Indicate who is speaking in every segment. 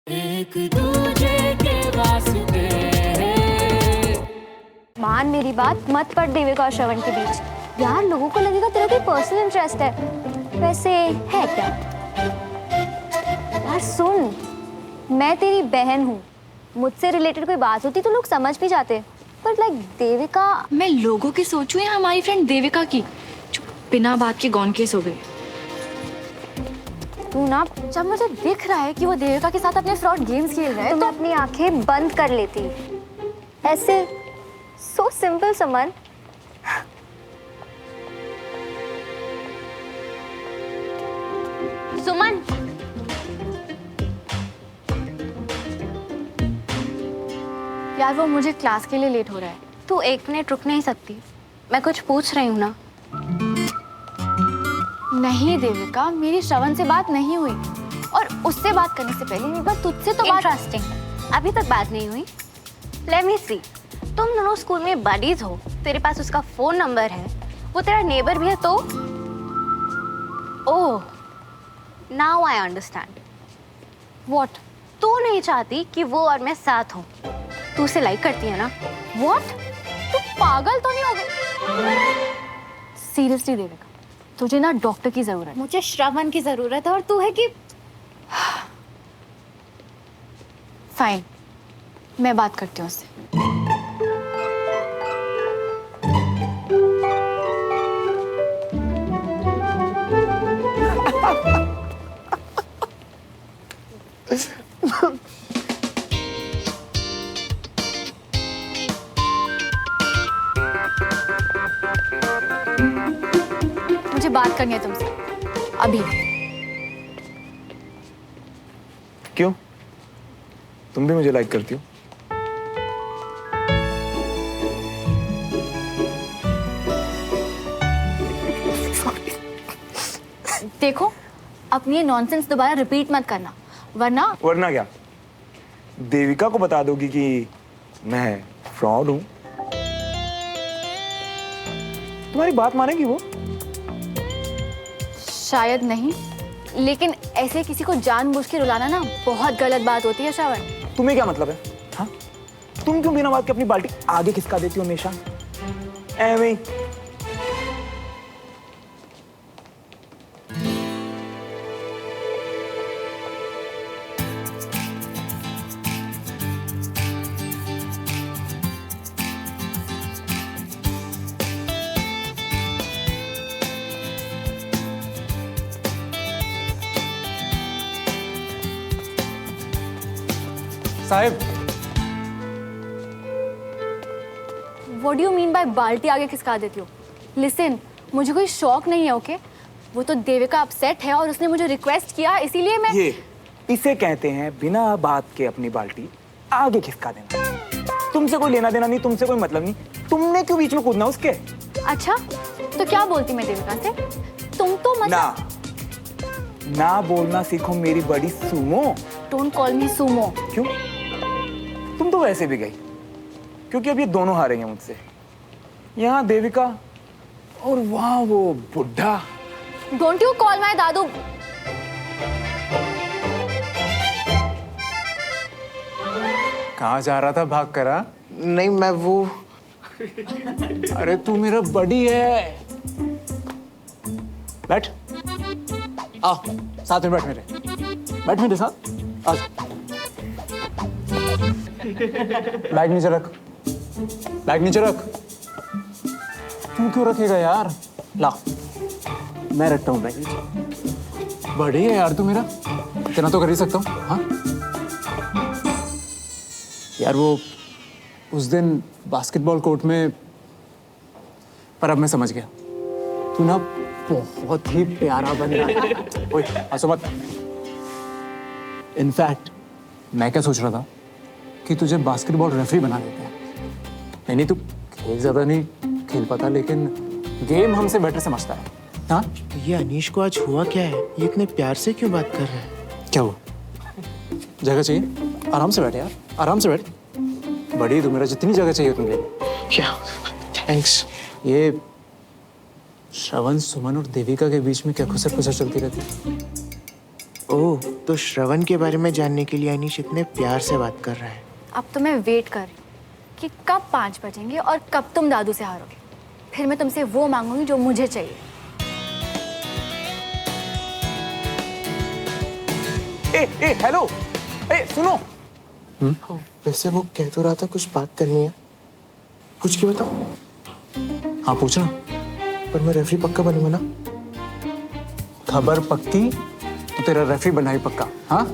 Speaker 1: एक दूजे के वास्ते।
Speaker 2: मान मेरी बात, मत पड़ देविका और श्रवण के बीच। यार लोगों को लगेगा तेरा कोई पर्सनल इंटरेस्ट है, वैसे है क्या? यार सुन, मैं तेरी बहन हूँ, मुझसे रिलेटेड कोई बात होती तो लोग समझ भी जाते, पर लाइक देविका।
Speaker 3: मैं लोगों की सोचूं या हमारी फ्रेंड देविका की, जो बिना बात के गॉन केस हो गई।
Speaker 2: तू ना,
Speaker 3: जब मुझे दिख रहा है कि वो देविका के साथ अपने फ्रॉड गेम्स खेल रहा है
Speaker 2: तो मैं अपनी आंखें बंद कर लेती। ऐसे सो सिंपल समन। सुमन,
Speaker 3: यार वो मुझे क्लास के लिए लेट हो रहा है।
Speaker 2: तू 1 मिनट रुक नहीं सकती? मैं कुछ पूछ रही हूँ ना।
Speaker 3: नहीं देविका, मेरी श्रवण से बात नहीं हुई, और उससे बात करने से पहले एक बार तुझसे तो बात।
Speaker 2: इंटरेस्टिंग, अभी तक बात नहीं हुई। लेट मी सी, तुम दोनों स्कूल में बडीज हो, तेरे पास उसका फोन नंबर है, वो तेरा नेबर भी है तो। ओह, नाउ आई अंडरस्टैंड।
Speaker 3: व्हाट?
Speaker 2: तू नहीं चाहती कि वो और मैं साथ हों, तू उसे लाइक करती है ना?
Speaker 3: व्हाट? तू पागल तो नहीं हो गई? सीरियसली देविका, तुझे ना डॉक्टर की जरूरत है।
Speaker 2: मुझे श्रवण की जरूरत है और तू है कि।
Speaker 3: फाइन, मैं बात करती हूँ उससे। मुझे बात करनी है तुमसे अभी।
Speaker 4: क्यों? तुम भी मुझे लाइक करती हो?
Speaker 3: देखो, अपनी ये नॉनसेंस दोबारा रिपीट मत करना, वरना
Speaker 4: क्या? देविका को बता दोगी कि मैं फ्रॉड हूं? तुम्हारी बात मानेगी वो?
Speaker 3: शायद नहीं, लेकिन ऐसे किसी को जानबूझ के रुलाना ना बहुत गलत बात होती है श्रवण।
Speaker 4: तुम्हें क्या मतलब है? हाँ? तुम क्यों बिना बात के अपनी बाल्टी आगे खिसका देती हो हमेशा? एਵੇਂ ही।
Speaker 5: Sahib,
Speaker 3: What do you mean by बाल्टी आगे खिसका देती हो? लिसन, मुझे कोई शौक नहीं है, ओके? वो तो देविका अपसेट है और उसने मुझे रिक्वेस्ट किया, इसीलिए मैं।
Speaker 4: इसे कहते हैं बिना बात के अपनी बाल्टी आगे खिसका देना। तुमसे कोई लेना देना नहीं, तुमसे कोई मतलब नहीं, तुमने क्यों बीच में कूदना उसके?
Speaker 3: अच्छा, तो क्या बोलती मैं देविका से? तुम तो
Speaker 4: ना बोलना सीखो मेरी बड़ी Sumo.
Speaker 3: Don't call me Sumo.
Speaker 4: क्यों? तुम तो वैसे भी गई, क्योंकि अब ये दोनों हारेंगे मुझसे। यहाँ देविका और वहाँ वो बुढ़ा।
Speaker 3: डोंट यू कॉल माय दादू।
Speaker 5: कहाँ जा रहा था भाग करा?
Speaker 4: नहीं, मैं वो।
Speaker 5: अरे तू मेरा बडी है। बैठ, आ साथ में बैठ मेरे साथ। आ बैग नीचे रख, तू क्यों रखेगा यार? ला, मैं रखता हूँ बैग नीचे। बड़ी है यार तू मेरा, इतना तो कर ही सकता हूँ। हाँ यार, वो उस दिन बास्केटबॉल कोर्ट में, पर अब मैं समझ गया, तू ना बहुत ही प्यारा बन रहा है। ओए हंसो मत। इनफैक्ट मैं क्या सोच रहा था कि तुझे बास्केटबॉल रेफरी बना देते हैं। नहीं, तू खेल ज्यादा नहीं खेल पाता, लेकिन गेम हमसे बेटर समझता है। हाँ,
Speaker 6: ये अनीश को आज हुआ क्या है? ये इतने प्यार से क्यों बात कर रहा है?
Speaker 5: क्या हुआ? जगह चाहिए? आराम से बैठ यार, आराम से बैठ। बड़ी तू मेरा, जितनी जगह चाहिए तुम ले।
Speaker 6: क्या? थैंक्स।
Speaker 5: ये श्रवण, सुमन और देविका के बीच में क्या खुसर चलती रहती है?
Speaker 6: ओह, तो श्रवण के बारे में जानने के लिए अनीश इतने प्यार से बात कर रहा है।
Speaker 3: अब तो मैं वेट कर रही हूँ कि कब 5 बजेंगे और कब तुम दादू से हारोगे। फिर मैं तुमसे वो मांगूंगी जो मुझे चाहिए।
Speaker 4: ए हेलो, ए सुनो।
Speaker 6: वैसे वो कह तो रहा था कुछ बात करनी है, कुछ के बताओ।
Speaker 5: हाँ पूछना।
Speaker 6: पर मैं रेफरी पक्का बनूंगा ना?
Speaker 5: खबर पक्की तो तेरा रेफरी बना ही पक्का। हाँ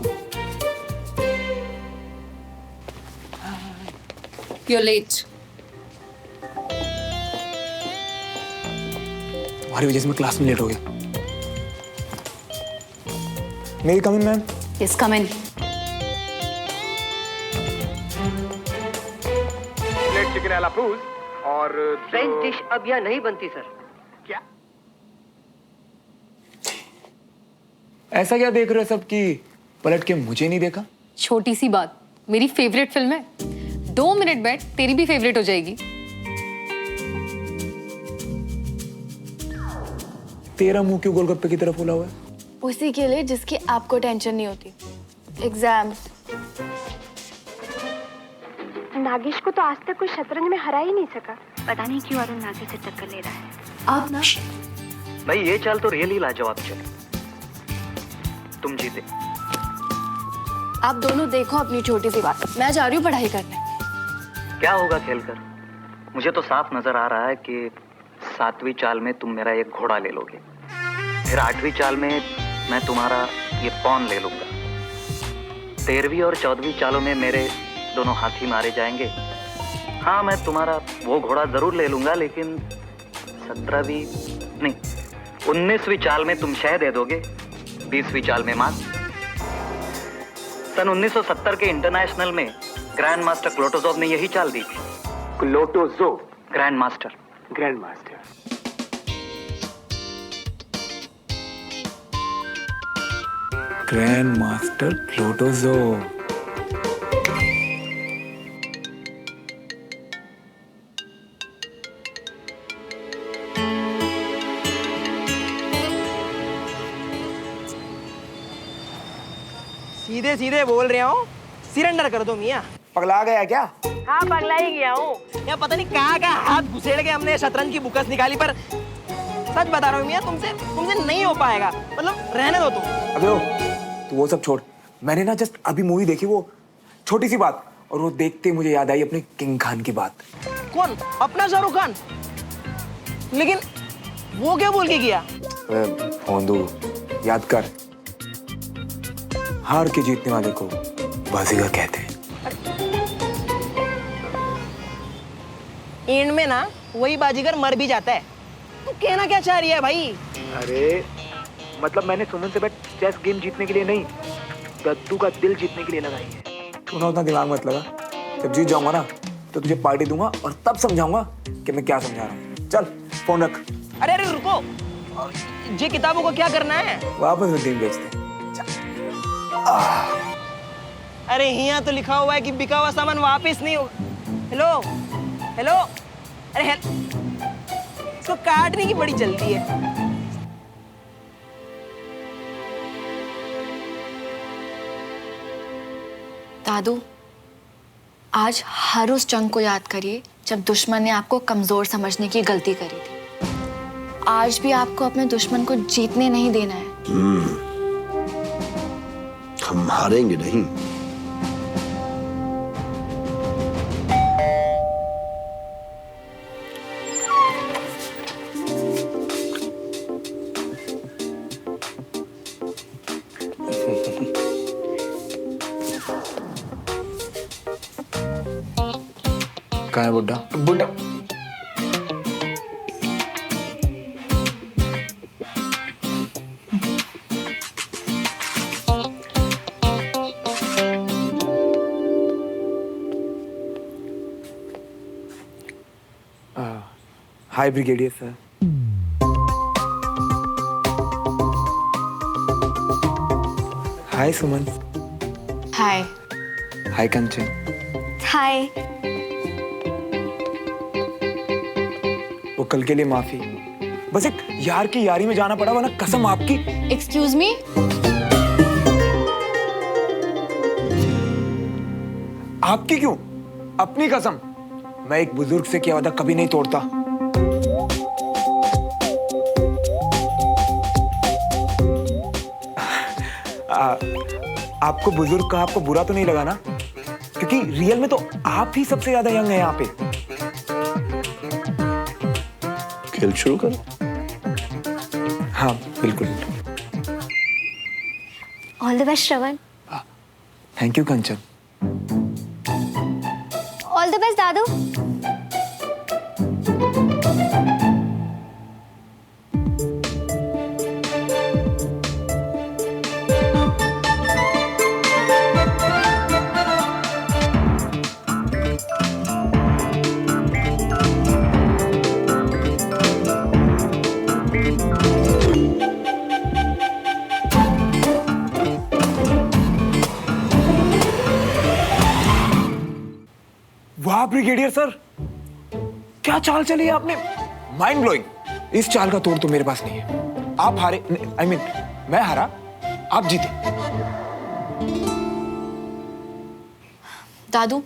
Speaker 1: You're late.
Speaker 4: तुम्हारी वजह से मैं क्लास में लेट हो गया। मेरी कमिंग मैम।
Speaker 3: यस कम इन।
Speaker 7: प्लेट चिकन आला फ्रूज और
Speaker 8: फ्रेंच डिश अब यहाँ नहीं बनती सर।
Speaker 7: क्या?
Speaker 4: ऐसा क्या देख रहे हो सब कि पलट के मुझे नहीं देखा?
Speaker 1: छोटी सी बात, मेरी फेवरेट फिल्म है। 2 मिनट बैठ, तेरी भी फेवरेट हो जाएगी।
Speaker 4: तेरा मुंह क्यों गोलगप्पे की तरफ फूला हुआ है?
Speaker 3: उसी के लिए जिसकी आपको टेंशन नहीं होती, एग्जाम्स।
Speaker 2: नागेश को तो आज तक कोई शतरंज में हरा ही नहीं सका। पता नहीं क्यों अरुण नागेश से टक्कर ले रहा है।
Speaker 3: अब ना
Speaker 8: भाई ये चाल तो रियली लाजवाब चली। तुम जीते।
Speaker 3: आप दोनों देखो अपनी छोटी सी बात, मैं जा रही हूँ पढ़ाई करने।
Speaker 8: क्या होगा खेलकर? मुझे तो साफ नजर आ रहा है कि 7वीं चाल में तुम मेरा एक घोड़ा ले लोगे, फिर 8वीं चाल में मैं तुम्हारा ये पॉन ले लूंगा, 13वीं और 14वीं चालों में मेरे दोनों हाथी मारे जाएंगे। हाँ मैं तुम्हारा वो घोड़ा जरूर ले लूंगा, लेकिन 17वीं नहीं 19वीं चाल में तुम शह दे दोगे, 20वीं चाल में मात। सन 1970 के इंटरनेशनल में ग्रैंड मास्टर क्लोटोजोव ने यही चाल दी थी।
Speaker 7: क्लोटोजोव
Speaker 8: grand master.
Speaker 7: Grand master.
Speaker 4: Grand master क्लोटोजोव।
Speaker 9: सीधे सीधे बोल रहा हूँ, सिरेंडर कर दो मियाँ।
Speaker 4: पगला गया क्या?
Speaker 9: हाँ पगला ही गया हूँ। या पता नहीं कहाँ हाथ घुसेड़ के हमने शतरंज की बुकस निकाली, पर सच बता रहा हूँ मियाँ, तुमसे नहीं हो पाएगा। मतलब रहने दो तुम।
Speaker 4: अबे ओ, तू वो सब छोड़। मैंने ना जस्ट अभी मूवी देखी, वो छोटी सी बात, और वो देखते मुझे याद आई अपने किंग खान की बात।
Speaker 9: कौन? अपना शाहरुख खान? लेकिन वो क्या बोल के किया?
Speaker 4: फोंदू, याद कर, हार के जीतने वाले को बाजीगर कहते हैं।
Speaker 9: एंड में ना वही बाजीगर मर भी जाता है। तू कहना क्या चाह रही है भाई?
Speaker 7: अरे मतलब मैंने सुमन से बैट चेस गेम जीतने के लिए नहीं, दद्दू का दिल जीतने के लिए लगाई है।
Speaker 4: तू ना उतना दिमाग मत लगा। जब जीत जाऊंगा ना तो तुझे पार्टी दूंगा और तब समझाऊंगा कि मैं क्या समझा रहा हूँ। चल फोन रख।
Speaker 9: अरे अरे रुको, ये किताबों को क्या करना है?
Speaker 4: वापस में दिन बेचते।
Speaker 9: अरे यहाँ तो लिखा हुआ है कि बिका हुआ सामान वापस नहीं होगा। हेलो हेलो, अरे इसको काटने की बड़ी जल्दी है।
Speaker 3: दादू, आज हर उस जंग को याद करिए जब दुश्मन ने आपको कमजोर समझने की गलती करी थी। आज भी आपको अपने दुश्मन को जीतने नहीं देना है।
Speaker 10: हम हारेंगे नहीं।
Speaker 4: कहाँ है बुड्ढा?
Speaker 7: बुड्ढा
Speaker 4: हाय ब्रिगेडियर सर। हाय सुमन।
Speaker 3: हाय।
Speaker 4: हाय कंचन।
Speaker 3: हाय।
Speaker 4: वो कल के लिए माफी, बस एक यार की यारी में जाना पड़ा, वरना कसम आपकी।
Speaker 3: Excuse me.
Speaker 4: आपकी क्यों? अपनी कसम, मैं एक बुजुर्ग से किया वादा कभी नहीं तोड़ता। आपको बुजुर्ग का आपको बुरा तो नहीं लगा ना? क्योंकि रियल में तो आप ही सबसे ज्यादा यंग है यहाँ पे।
Speaker 10: खेल शुरू करो।
Speaker 4: हाँ बिल्कुल।
Speaker 2: All the best Shravan.
Speaker 4: Thank you Kanchan.
Speaker 2: All the best दादू।
Speaker 4: वाह ब्रिगेडियर सर, क्या चाल चली है आपने, माइंड ब्लोइंग। इस चाल का तोड़ तो मेरे पास नहीं है। आप हारे, I mean, मैं हारा, आप जीते।
Speaker 3: दादू,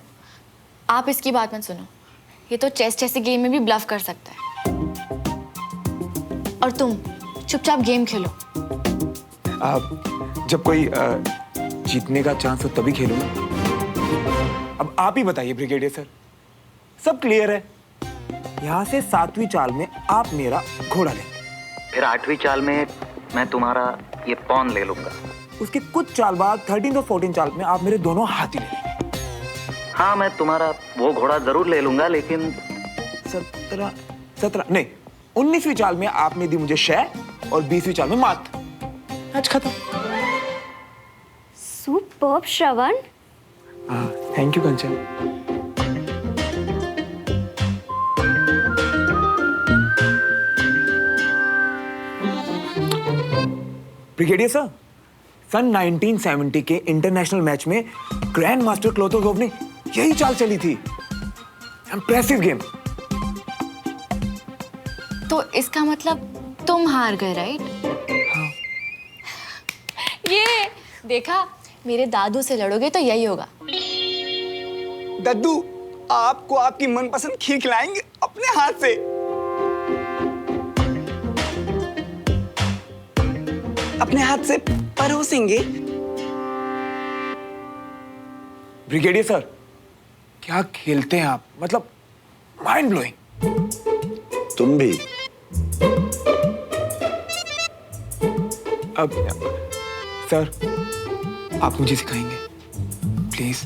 Speaker 3: आप इसकी बात मत सुनो। ये तो चेस जैसे गेम में भी ब्लफ कर सकता है। और तुम चुपचाप गेम खेलो।
Speaker 4: जब कोई जीतने का चांस हो तभी खेलो ना। अब आप ही बताइए ब्रिगेडियर सर, सब क्लियर है। यहाँ से 7वीं चाल में आप मेरा घोड़ा लेंगे,
Speaker 8: फिर 8वीं चाल में मैं तुम्हारा ये पॉन ले लूंगा।
Speaker 4: उसके कुछ चाल बाद 13 और 14 चाल में आप मेरे दोनों हाथी ले लेंगे।
Speaker 8: हाँ, मैं तुम्हारा वो घोड़ा जरूर ले लूंगा, लेकिन
Speaker 4: 17 नहीं, 19वीं चाल में आपने दी मुझे शय और 20वीं चाल में मात। मैच खत्म।
Speaker 2: Superb Shravan.
Speaker 4: Thank you Kanchan. Brigadier sir, सन 1970 के इंटरनेशनल मैच में ग्रैंड मास्टर क्लोतोजोव ने यही चाल चली थी। Impressive game.
Speaker 3: तो इसका मतलब तुम हार गए, राइट?
Speaker 4: हाँ।
Speaker 3: ये देखा, मेरे दादू से लड़ोगे तो यही होगा।
Speaker 11: दद्दू, आपको आपकी मनपसंद खीर खिलाएंगे अपने हाथ से। अपने हाथ से परोसेंगे।
Speaker 4: ब्रिगेडियर सर, क्या खेलते हैं आप, मतलब माइंड ब्लोइंग।
Speaker 10: तुम भी।
Speaker 4: अब सर, आप मुझे सिखाएंगे प्लीज?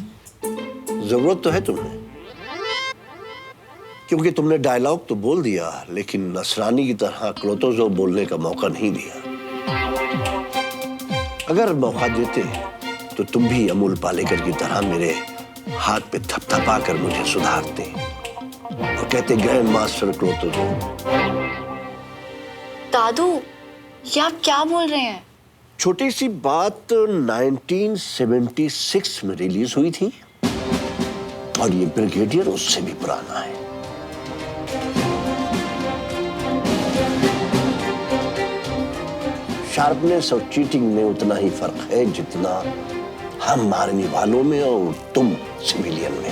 Speaker 10: जरूरत तो है तुम्हें, क्योंकि तुमने डायलॉग तो बोल दिया, लेकिन नसरानी की तरह क्लोतोजोव बोलने का मौका नहीं दिया। अगर मौका देते तो तुम भी अमूल पालेकर की तरह मेरे हाथ पे थपथपा कर मुझे सुधारते और कहते ग्रैंड मास्टर क्लोतोजोव।
Speaker 3: दादू, ये आप क्या बोल रहे हैं?
Speaker 10: छोटी सी बात 1976 में रिलीज हुई थी और ये ब्रिगेडियर उससे भी पुराना है। शार्पनेस और चीटिंग में उतना ही फर्क है जितना हम मारने वालों में और तुम सिविलियन में।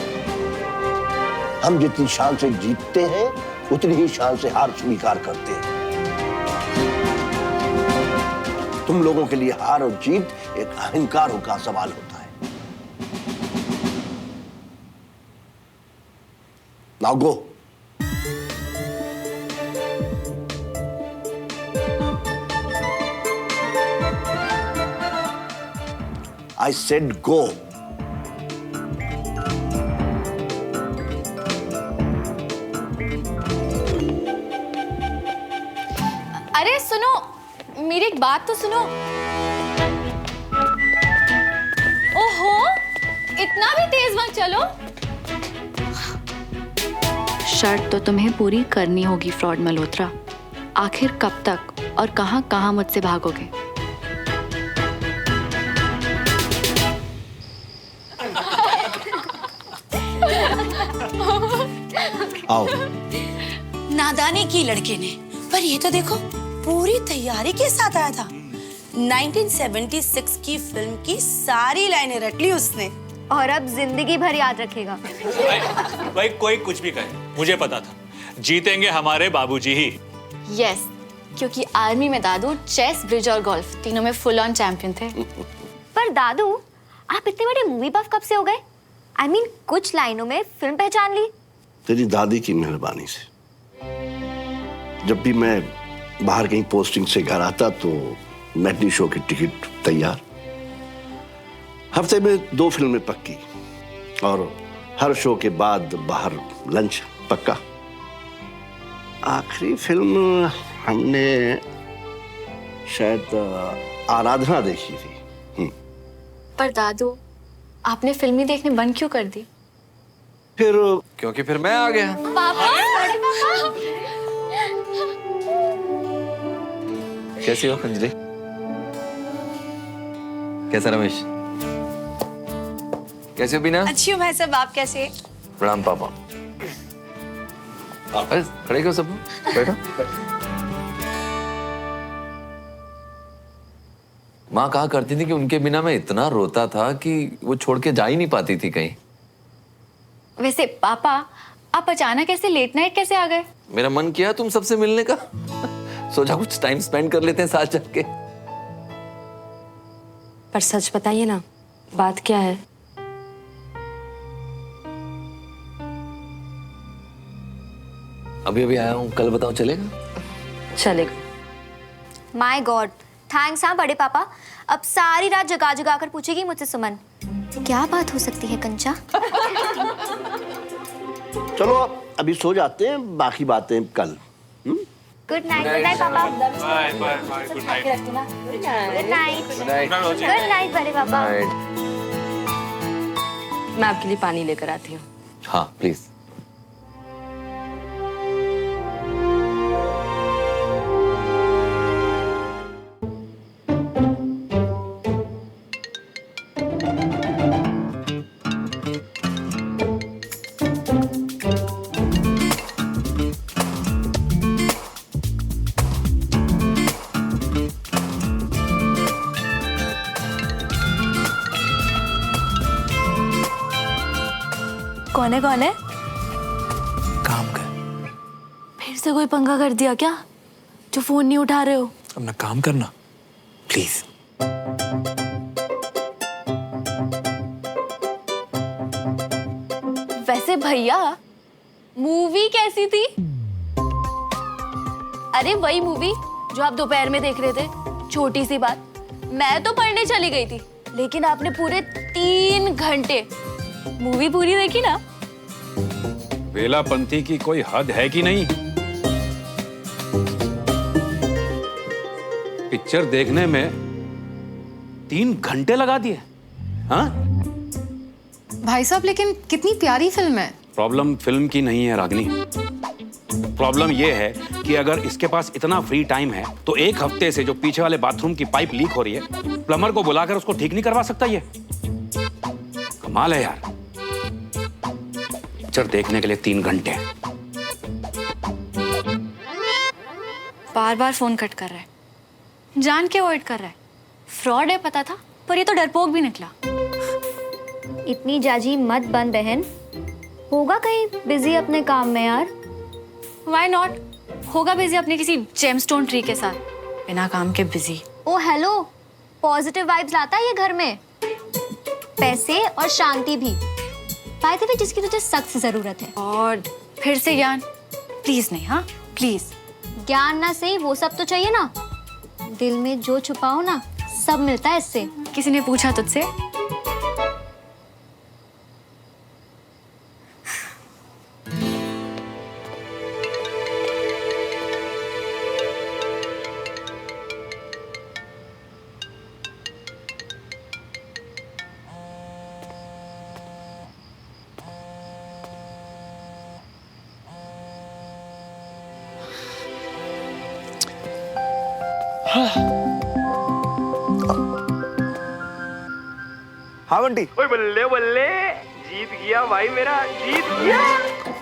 Speaker 10: हम जितनी शान से जीतते हैं उतनी ही शान से हार स्वीकार करते हैं। तुम लोगों के लिए हार और जीत एक अहंकार का सवाल होता है। Now go. I said go.
Speaker 3: अरे सुनो, मेरी एक बात तो सुनो। ओहो, इतना भी तेज मत चलो। शर्त तो तुम्हें पूरी करनी होगी फ्रॉड मल्होत्रा। आखिर कब तक और कहां कहां मुझसे भागोगे?
Speaker 10: आओ।
Speaker 12: नादानी की लड़के ने, पर ये तो देखो पूरी तैयारी के साथ आया था। 1976 की फिल्म की सारी लाइनें रट ली उसने।
Speaker 2: और अब जिंदगी भर याद रखेगा।
Speaker 13: भाई कोई कुछ भी कहे, मुझे पता था जीतेंगे हमारे बाबूजी ही।
Speaker 3: यस, क्योंकि आर्मी में दादू चेस, ब्रिज और गोल्फ तीनों में फुल ऑन चैंपियन थे।
Speaker 2: पर दादू, आप इतने बड़े मूवी बफ कब से हो गए? I mean, कुछ लाइनों में फिल्म पहचान ली।
Speaker 10: तेरी दादी की मेहरबानी से। जब भी मैं बाहर कहीं पोस्टिंग से घर आता तो मैटनी शो की टिकट तैयार, हफ्ते में 2 फिल्में पक्की, और हर शो के बाद बाहर लंच पक्का। आखिरी फिल्म हमने शायद आराधना देखी थी।
Speaker 3: पर दादू, आपने फिल्में देखने बंद क्यों कर दी?
Speaker 10: फिर
Speaker 14: क्योंकि फिर मैं आ गया।
Speaker 3: पापा,
Speaker 14: कैसी हो अंजलि? कैसा रमेश? कैसे हो बीना?
Speaker 12: अच्छी हूँ भाई साहब, आप कैसे?
Speaker 14: प्रणाम पापा। अरे खड़े क्यों सब? बैठो। माँ कहा करती थी कि उनके बिना मैं इतना रोता था कि वो छोड़ के जा ही नहीं पाती थी कहीं।
Speaker 3: वैसे पापा, आप अचानक ऐसे लेट नाइट कैसे आ गए?
Speaker 14: मेरा मन किया तुम सबसे मिलने का। सोचा कुछ टाइम स्पेंड कर लेते हैं साथ जाके।
Speaker 15: पर सच बताइए ना, बात क्या है?
Speaker 14: अभी अभी आया हूँ, कल बताओ चलेगा?
Speaker 15: चलेगा।
Speaker 2: माय गॉड, थैंक्स हाँ बड़े पापा। अब सारी रात जगा जगा कर पूछेगी मुझसे सुमन, क्या बात हो सकती है कंचा?
Speaker 10: चलो अभी सो जाते हैं, बाकी बातें कल।
Speaker 2: गुड नाइट पापा।
Speaker 13: Bye bye bye, good night.
Speaker 2: Good night. Good night बड़े पापा।
Speaker 15: मैं आपके लिए पानी लेकर आती हूँ।
Speaker 14: हाँ प्लीज।
Speaker 15: कौन है?
Speaker 4: काम कर।
Speaker 15: फिर से कोई पंगा कर दिया क्या, जो फोन नहीं उठा रहे हो?
Speaker 4: अपना काम करना प्लीज।
Speaker 15: वैसे भैया, मूवी कैसी थी? अरे वही मूवी जो आप दोपहर में देख रहे थे। छोटी सी बात, मैं तो पढ़ने चली गई थी, लेकिन आपने पूरे 3 घंटे मूवी पूरी देखी ना।
Speaker 13: वेलापंथी की कोई हद है कि नहीं? पिक्चर देखने में 3 घंटे लगा दिए। हाँ?
Speaker 1: भाई साहब, लेकिन कितनी प्यारी फिल्म है।
Speaker 13: प्रॉब्लम फिल्म की नहीं है रागनी, प्रॉब्लम यह है कि अगर इसके पास इतना फ्री टाइम है तो 1 हफ्ते से जो पीछे वाले बाथरूम की पाइप लीक हो रही है, प्लम्बर को बुलाकर उसको ठीक नहीं करवा सकता? ये कमाल है यार। पिक्चर देखने के लिए 3 घंटे।
Speaker 3: बार बार फोन कट कर रहा है, जान के अवॉइड कर रहा है। फ्रॉड है पता था, पर ये तो डरपोक भी निकला।
Speaker 2: इतनी जाजी मत बन बहन, होगा कहीं बिजी अपने काम में यार।
Speaker 3: Why not? होगा बिजी अपने किसी जेमस्टोन ट्री के साथ, बिना काम के बिजी।
Speaker 2: ओ हेलो, पॉजिटिव वाइब्स लाता है ये घर में, पैसे और शांति भी। बाय द वे, जिसकी तुझे सख्त जरूरत है।
Speaker 3: और फिर से ज्ञान प्लीज नहीं। हाँ प्लीज।
Speaker 2: ज्ञान ना सही, वो सब तो चाहिए ना। दिल में जो छुपाओ ना, सब मिलता है इससे।
Speaker 3: किसी ने पूछा तुझसे?
Speaker 4: हाँ बंटी।
Speaker 7: ओए बल्ले बल्ले, जीत गया भाई मेरा, जीत गया।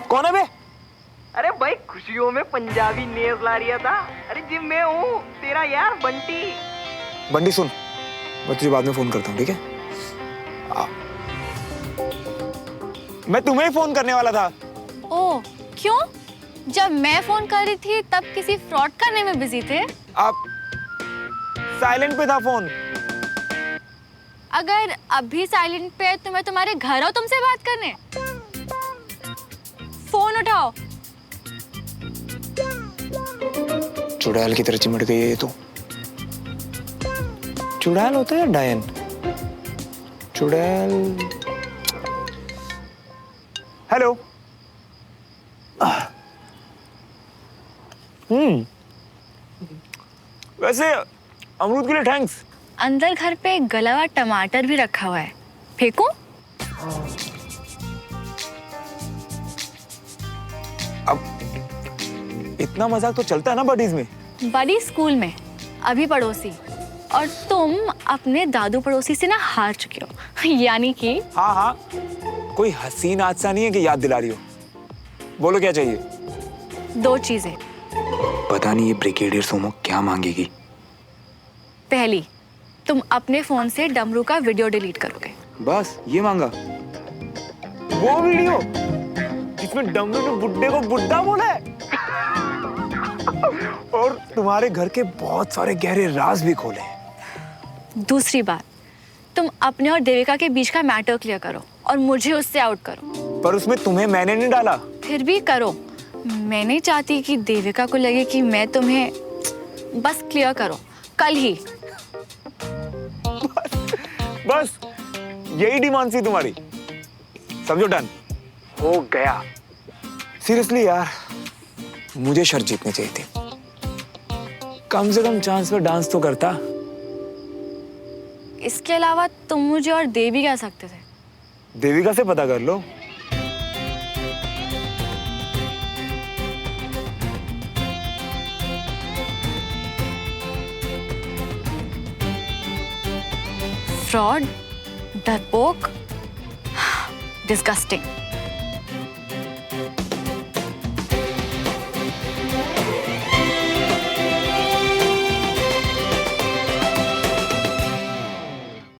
Speaker 4: कौन है बे?
Speaker 7: अरे भाई, खुशियों में पंजाबी नेज ला रिया था। अरे जी मैं हूँ तेरा यार बंटी।
Speaker 4: बंटी सुन, मैं तुझे बाद में फोन करता हूँ, ठीक है? मैं तुम्हें ही फोन करने वाला था।
Speaker 1: ओ, क्यों? जब मैं फोन कर रही थी तब किसी फ्रॉड करने में बिजी थे।
Speaker 4: आप साइलेंट पे था फोन।
Speaker 1: अगर अभी साइलेंट पे है तो मैं तुम्हारे घर आऊं तुमसे बात करने? फोन उठाओ।
Speaker 4: चुड़ैल की तरह चिमट गई है ये तो। चुड़ैल होता है या डायन? चुड़ैल। हेलो। वैसे अमरूद के लिए थैंक्स।
Speaker 1: अंदर घर पे एक गला हुआ टमाटर भी रखा हुआ है, फेंकूं?
Speaker 4: अब इतना मजाक तो चलता है ना बडीज में।
Speaker 1: बड़ी स्कूल में, अभी पड़ोसी। और तुम अपने दादू पड़ोसी से ना हार चुके हो। यानी कि
Speaker 4: हाँ हाँ, कोई हसीन हादसा नहीं है कि याद दिला रही हो। बोलो क्या चाहिए?
Speaker 1: 2 चीजें।
Speaker 4: पता नहीं ये ब्रिगेडियर सोमो क्या मांगेगी।
Speaker 1: पहली, तुम अपने फोन से डमरू का वीडियो डिलीट करोगे।
Speaker 4: बस ये मांगा? वो वीडियो जिसमें डमरू ने बुड्ढे को बुड्ढा बोला है और तुम्हारे घर के बहुत सारे गहरे राज भी खोले हैं।
Speaker 1: दूसरी बात, तुम अपने और देविका के बीच का मैटर क्लियर करो और मुझे उससे आउट करो।
Speaker 4: पर उसमें तुम्हें मैंने नहीं डाला।
Speaker 1: फिर भी करो। मैं नहीं चाहती कि देविका को लगे कि मैं तुम्हें, बस क्लियर करो कल ही।
Speaker 4: बस यही डिमांड थी तुम्हारी? समझो, डन हो गया। सीरियसली यार, मुझे शर्त जीतनी चाहिए थी। कम से कम चांस पे डांस तो करता।
Speaker 1: इसके अलावा तुम मुझे और दे भी कह सकते थे।
Speaker 4: देविका से पता कर लो।
Speaker 1: फ्रॉड, डरपोक, डिस्गस्टिंग।